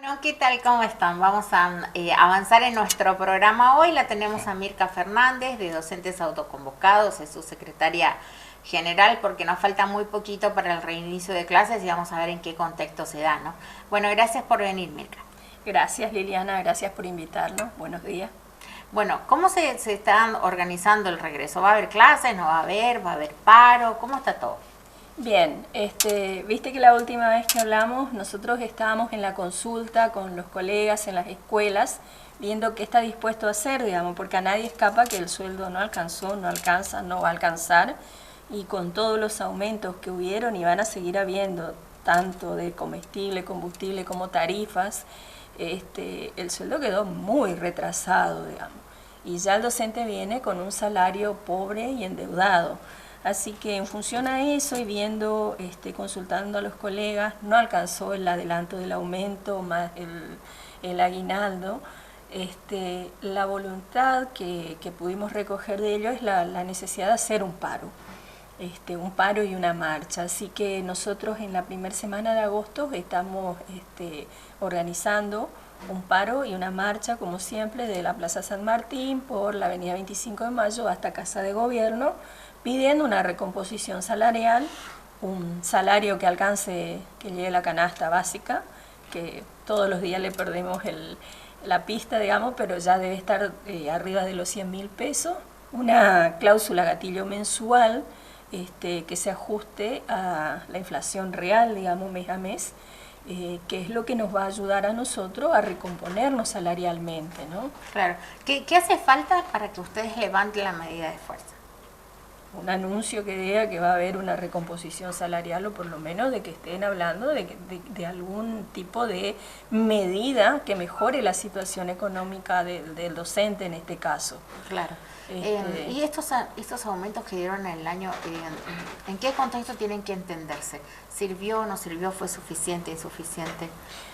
Bueno, ¿qué tal? ¿Cómo están? Vamos a avanzar en nuestro programa hoy. La tenemos a Mirka Fernández, de Docentes Autoconvocados, es su secretaria general, porque nos falta muy poquito para el reinicio de clases y vamos a ver en qué contexto se da, ¿no? Bueno, gracias por venir, Mirka. Gracias, Liliana, gracias por invitarnos. Buenos días. Bueno, ¿cómo se está organizando el regreso? ¿Va a haber clases? ¿No va a haber? ¿Va a haber paro? ¿Cómo está todo? Bien, viste que la última vez que hablamos nosotros estábamos en la consulta con los colegas en las escuelas viendo qué está dispuesto a hacer, digamos, porque a nadie escapa que el sueldo no alcanzó, no alcanza, no va a alcanzar, y con todos los aumentos que hubieron y van a seguir habiendo, tanto de comestible, combustible como tarifas, el sueldo quedó muy retrasado, digamos, y ya el docente viene con un salario pobre y endeudado. Así que en función a eso y viendo, consultando a los colegas, no alcanzó el adelanto del aumento más el aguinaldo. La voluntad que pudimos recoger de ellos es la necesidad de hacer un paro y una marcha. Así que nosotros en la primera semana de agosto estamos organizando un paro y una marcha, como siempre, de la Plaza San Martín por la avenida 25 de Mayo hasta Casa de Gobierno, pidiendo una recomposición salarial, un salario que alcance, que llegue a la canasta básica, que todos los días le perdemos la pista, digamos, pero ya debe estar arriba de los 100.000 pesos, una cláusula gatillo mensual que se ajuste a la inflación real, digamos, mes a mes, que es lo que nos va a ayudar a nosotros a recomponernos salarialmente, ¿no? Claro. ¿Qué hace falta para que ustedes levanten la medida de fuerza? Un anuncio que diga que va a haber una recomposición salarial, o por lo menos de que estén hablando de algún tipo de medida que mejore la situación económica del docente en este caso. Claro. ¿Y estos aumentos que dieron en el año, en qué contexto tienen que entenderse? ¿Sirvió, no sirvió, fue suficiente, insuficiente?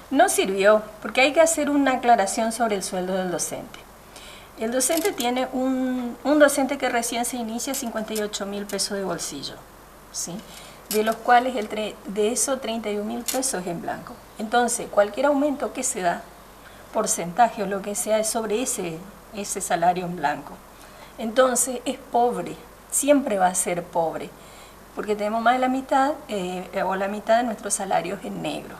No sirvió, porque hay que hacer una aclaración sobre el sueldo del docente. El docente tiene un docente que recién se inicia 58.000 pesos de bolsillo, ¿sí? De los cuales de esos 31.000 pesos en blanco. Entonces, cualquier aumento que se da, porcentaje o lo que sea, es sobre ese salario en blanco. Entonces, es pobre, siempre va a ser pobre, porque tenemos más de la mitad o la mitad de nuestros salarios en negro.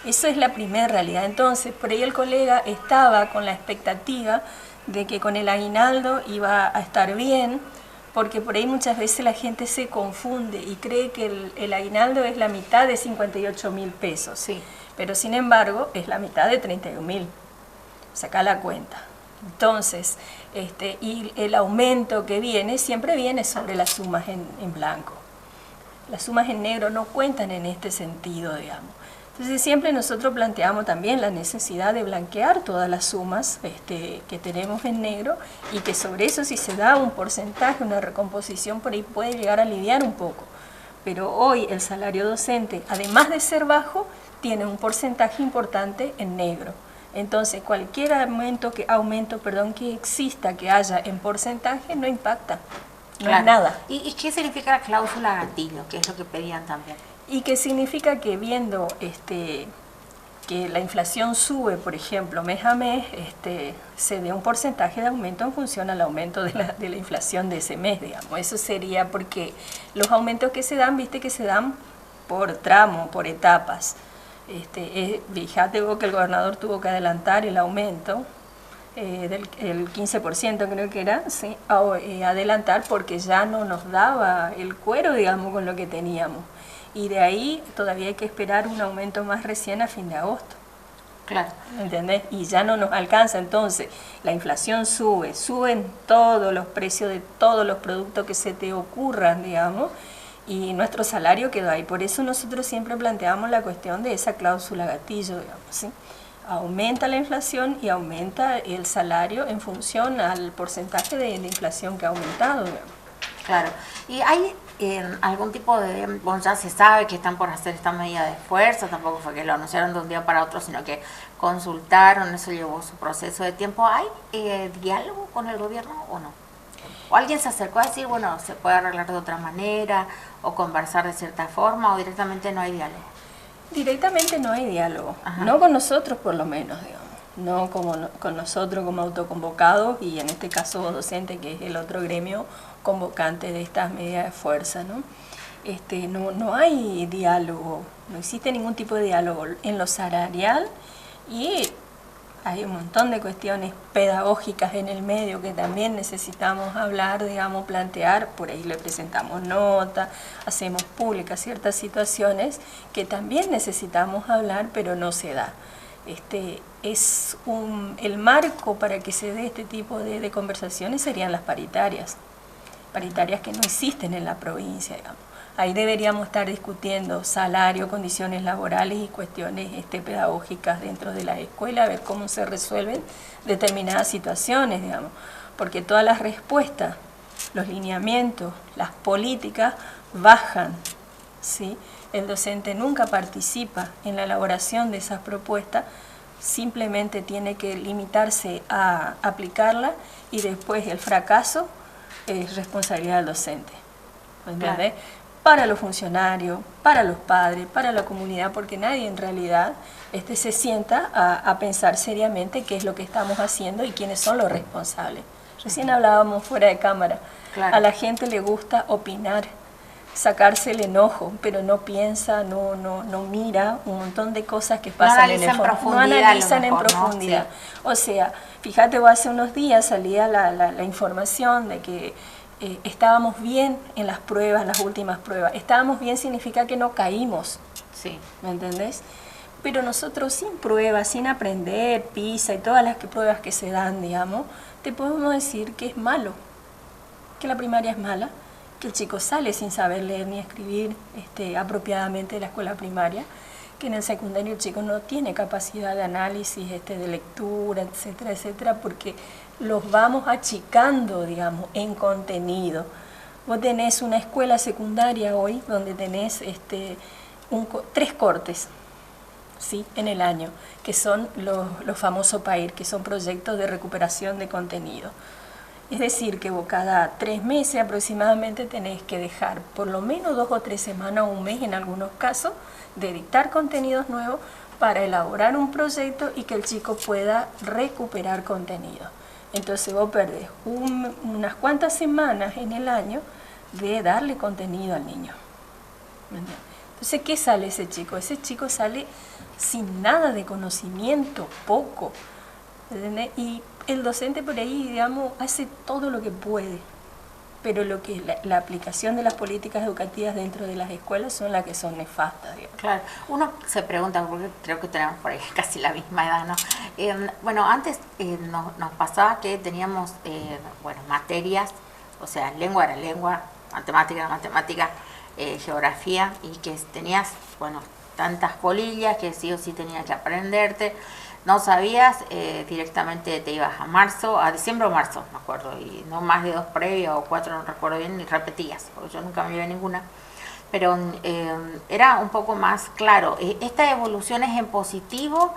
Eso es la primera realidad. Entonces, por ahí el colega estaba con la expectativa de que con el aguinaldo iba a estar bien, porque por ahí muchas veces la gente se confunde y cree que el aguinaldo es la mitad de 58.000 pesos, sí, pero sin embargo es la mitad de 31.000, saca la cuenta. Entonces, y el aumento que viene siempre viene sobre las sumas en blanco. Las sumas en negro no cuentan en este sentido, digamos. Entonces siempre nosotros planteamos también la necesidad de blanquear todas las sumas que tenemos en negro, y que sobre eso, si se da un porcentaje, una recomposición, por ahí puede llegar a aliviar un poco. Pero hoy el salario docente, además de ser bajo, tiene un porcentaje importante en negro. Entonces cualquier aumento que exista, que haya en porcentaje, no impacta, no claro. es nada. ¿Y qué significa la cláusula gatillo, que es lo que pedían también? Y que significa que viendo que la inflación sube, por ejemplo, mes a mes, se dé un porcentaje de aumento en función al aumento de la inflación de ese mes, digamos. Eso sería porque los aumentos que se dan, viste que se dan por tramo, por etapas. Fíjate vos que el gobernador tuvo que adelantar el aumento el 15%, creo que era, ¿sí? Adelantar porque ya no nos daba el cuero, digamos, con lo que teníamos. Y de ahí todavía hay que esperar un aumento más recién a fin de agosto. Claro. ¿Entendés? Y ya no nos alcanza. Entonces la inflación suben todos los precios de todos los productos que se te ocurran, digamos, y nuestro salario quedó ahí. Por eso nosotros siempre planteamos la cuestión de esa cláusula gatillo, digamos, ¿sí? Aumenta la inflación y aumenta el salario en función al porcentaje de inflación que ha aumentado, digamos. Claro. ¿Y hay algún tipo de, bueno, ya se sabe que están por hacer esta medida de fuerza, tampoco fue que lo anunciaron de un día para otro, sino que consultaron, eso llevó su proceso de tiempo? ¿Hay diálogo con el gobierno o no? ¿O alguien se acercó a decir, bueno, se puede arreglar de otra manera o conversar de cierta forma, o directamente no hay diálogo? Directamente no hay diálogo, Ajá. no con nosotros por lo menos, digamos, no con nosotros como autoconvocados y en este caso docente, que es el otro gremio convocante de estas medidas de fuerza, ¿no? No hay diálogo, no existe ningún tipo de diálogo en lo salarial y hay un montón de cuestiones pedagógicas en el medio que también necesitamos hablar, digamos, plantear, por ahí le presentamos nota, hacemos públicas ciertas situaciones que también necesitamos hablar, pero no se da. El marco para que se dé este tipo de conversaciones serían las paritarias que no existen en la provincia, digamos. Ahí deberíamos estar discutiendo salario, condiciones laborales y cuestiones pedagógicas dentro de la escuela, a ver cómo se resuelven determinadas situaciones, digamos. Porque todas las respuestas, los lineamientos, las políticas bajan, ¿sí? El docente nunca participa en la elaboración de esas propuestas, simplemente tiene que limitarse a aplicarla y después el fracaso es responsabilidad del docente. ¿Entiendes? Claro. Para los funcionarios, para los padres, para la comunidad, porque nadie en realidad se sienta a pensar seriamente qué es lo que estamos haciendo y quiénes son los responsables. Recién hablábamos fuera de cámara, claro. A la gente le gusta opinar, sacarse el enojo, pero no piensa, no mira un montón de cosas que pasan en el fondo. No analizan en profundidad. Sí. O sea, fíjate, hace unos días salía la información de que estábamos bien en las pruebas, las últimas pruebas. Estábamos bien significa que no caímos. Sí. ¿Me entendés? Pero nosotros sin pruebas, sin aprender, PISA y todas las pruebas que se dan, digamos, te podemos decir que es malo, que la primaria es mala, que el chico sale sin saber leer ni escribir apropiadamente de la escuela primaria, que en el secundario el chico no tiene capacidad de análisis, de lectura, etcétera, etcétera, porque los vamos achicando, digamos, en contenido. Vos tenés una escuela secundaria hoy donde tenés 3 cortes, ¿sí? En el año, que son los famosos PAIR, que son proyectos de recuperación de contenido. Es decir, que vos cada 3 meses aproximadamente tenés que dejar por lo menos 2 o 3 semanas o un mes en algunos casos de dictar contenidos nuevos para elaborar un proyecto y que el chico pueda recuperar contenido. Entonces vos perdés unas cuantas semanas en el año de darle contenido al niño. Entonces, ¿qué sale ese chico? Ese chico sale sin nada de conocimiento, poco. ¿Entendés? Y el docente por ahí, digamos, hace todo lo que puede, pero lo que la aplicación de las políticas educativas dentro de las escuelas son las que son nefastas, digamos. Claro, uno se pregunta, porque creo que tenemos por ahí casi la misma edad, ¿no? Bueno, antes nos pasaba que teníamos, materias, o sea, lengua era lengua, matemática era matemática, geografía, y que tenías, tantas colillas que sí o sí tenías que aprenderte. No sabías, directamente te ibas a diciembre o marzo, me acuerdo, y no más de 2 previas o 4, no recuerdo bien, ni repetías, porque yo nunca me llevé ninguna, pero era un poco más claro. ¿Esta evolución es en positivo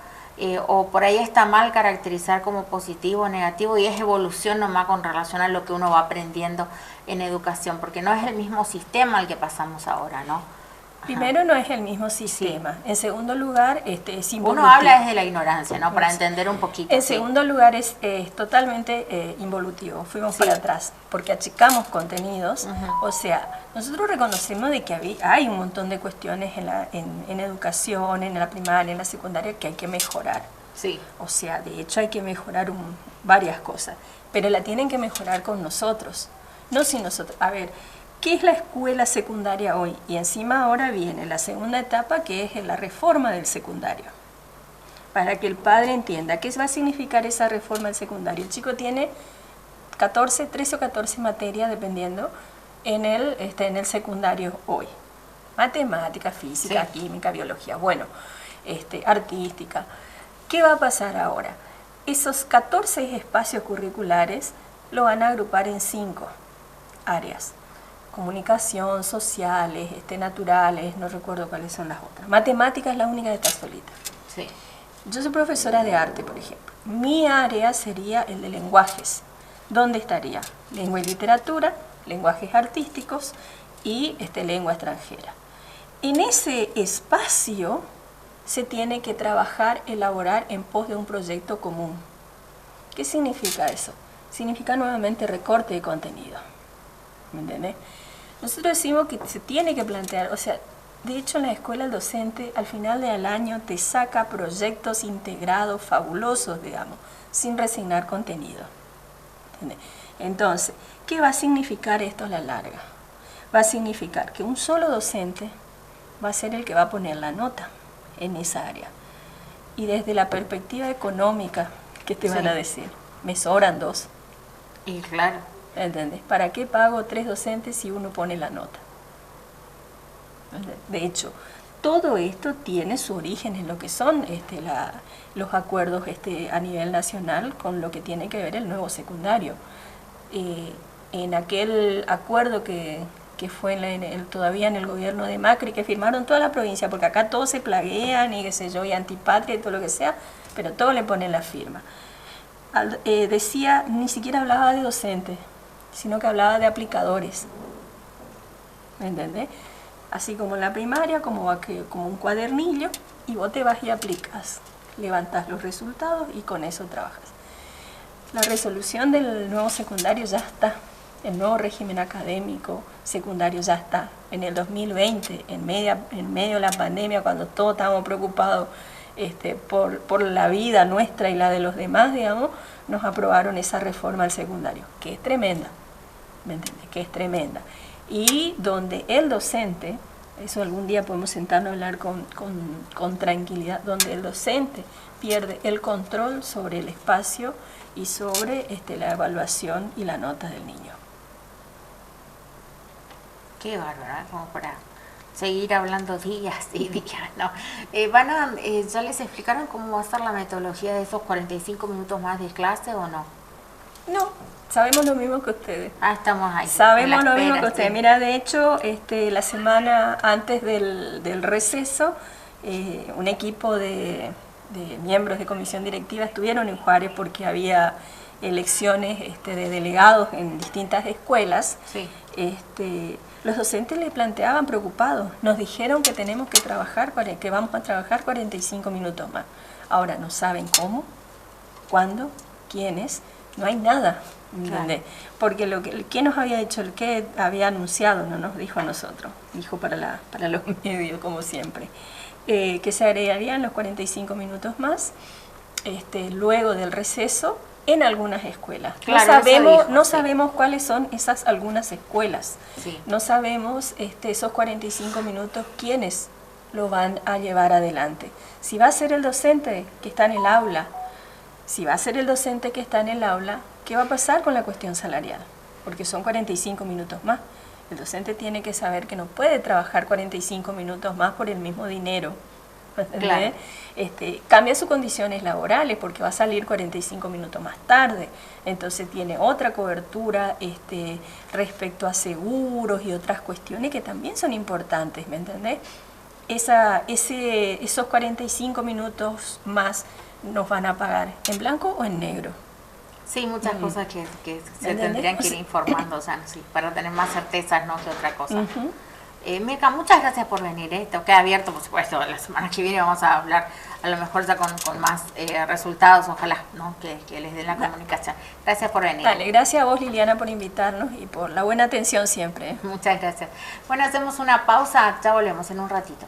o por ahí está mal caracterizar como positivo o negativo y es evolución nomás con relación a lo que uno va aprendiendo en educación? Porque no es el mismo sistema al que pasamos ahora, ¿no? Primero, no es el mismo sistema. Sí. En segundo lugar, es involutivo. Uno habla desde la ignorancia, ¿no? Para entender un poquito. En segundo lugar, es totalmente involutivo. Fuimos para atrás, porque achicamos contenidos. O sea, nosotros reconocemos de que hay un montón de cuestiones en educación, en la primaria, en la secundaria, que hay que mejorar. Sí. O sea, de hecho hay que mejorar varias cosas, pero la tienen que mejorar con nosotros, no sin nosotros. A ver, ¿qué es la escuela secundaria hoy? Y encima ahora viene la segunda etapa, que es la reforma del secundario. Para que el padre entienda qué va a significar esa reforma del secundario. El chico tiene 13 o 14 materias, dependiendo, en el secundario hoy. Matemática, física, sí, química, biología, artística. ¿Qué va a pasar ahora? Esos 14 espacios curriculares lo van a agrupar en 5 áreas. Comunicación, sociales, naturales, no recuerdo cuáles son las otras. Matemática es la única que está solita. Sí. Yo soy profesora de arte, por ejemplo. Mi área sería el de lenguajes. ¿Dónde estaría? Lengua y literatura, lenguajes artísticos y lengua extranjera. En ese espacio se tiene que trabajar, elaborar en pos de un proyecto común. ¿Qué significa eso? Significa nuevamente recorte de contenido. ¿Me entendés? Nosotros decimos que se tiene que plantear, o sea, de hecho en la escuela el docente al final del año te saca proyectos integrados fabulosos, digamos, sin resignar contenido. ¿Entendés? Entonces, ¿qué va a significar esto a la larga? Va a significar que un solo docente va a ser el que va a poner la nota en esa área. Y desde la perspectiva económica, ¿qué te van a decir? Me sobran 2. Y claro. ¿Entendés? ¿Para qué pago 3 docentes si uno pone la nota? De hecho, todo esto tiene su origen en lo que son los acuerdos a nivel nacional con lo que tiene que ver el nuevo secundario. En aquel acuerdo que fue todavía en el gobierno de Macri, que firmaron toda la provincia, porque acá todos se plaguean y qué sé yo, y antipatria y todo lo que sea, pero todos le ponen la firma. Decía, ni siquiera hablaba de docentes, sino que hablaba de aplicadores. ¿Me entendés? Así como en la primaria, como un cuadernillo, y vos te vas y aplicas, levantás los resultados y con eso trabajas. La resolución del nuevo secundario ya está, el nuevo régimen académico secundario ya está. En el 2020, en medio de la pandemia, cuando todos estábamos preocupados por la vida nuestra y la de los demás, digamos, nos aprobaron esa reforma al secundario, que es tremenda, ¿me entiendes? Que es tremenda. Y donde el docente, eso algún día podemos sentarnos a hablar con tranquilidad, donde el docente pierde el control sobre el espacio y sobre la evaluación y la nota del niño. Qué bárbaro, como para seguir hablando días y días, ¿no? ¿Ya les explicaron cómo va a ser la metodología de esos 45 minutos más de clase o no? No, sabemos lo mismo que ustedes. Estamos ahí. Sabemos lo mismo que ustedes. Mira, de hecho, la semana antes del receso, un equipo de miembros de comisión directiva estuvieron en Juárez porque había elecciones de delegados en distintas escuelas. Sí. Los docentes le planteaban preocupados, nos dijeron que tenemos que trabajar, que vamos a trabajar 45 minutos más. Ahora no saben cómo, cuándo, quiénes, no hay nada, ¿entendés? Claro. Porque ¿quién nos había hecho? El que había anunciado, no nos dijo a nosotros, dijo para los medios, como siempre, que se agregarían los 45 minutos más luego del receso en algunas escuelas. Claro, no sabemos cuáles son esas algunas escuelas. Sí. No sabemos esos 45 minutos quiénes lo van a llevar adelante. Si va a ser el docente que está en el aula, ¿qué va a pasar con la cuestión salarial? Porque son 45 minutos más. El docente tiene que saber que no puede trabajar 45 minutos más por el mismo dinero. Claro. Cambia sus condiciones laborales porque va a salir 45 minutos más tarde, entonces tiene otra cobertura respecto a seguros y otras cuestiones que también son importantes, ¿me entendés? Esos 45 minutos más nos van a pagar en blanco o en negro. Sí, muchas cosas que se tendrían que ir informando, o sea, sí, para tener más certezas, ¿no?, que otra cosa. Mirka, muchas gracias por venir. Esto queda abierto, por supuesto. La semana que viene vamos a hablar, a lo mejor ya con más resultados, ojalá, ¿no?, que les den la comunicación. Gracias por venir. Dale, gracias a vos, Liliana, por invitarnos y por la buena atención siempre. Muchas gracias. Bueno, hacemos una pausa, ya volvemos en un ratito.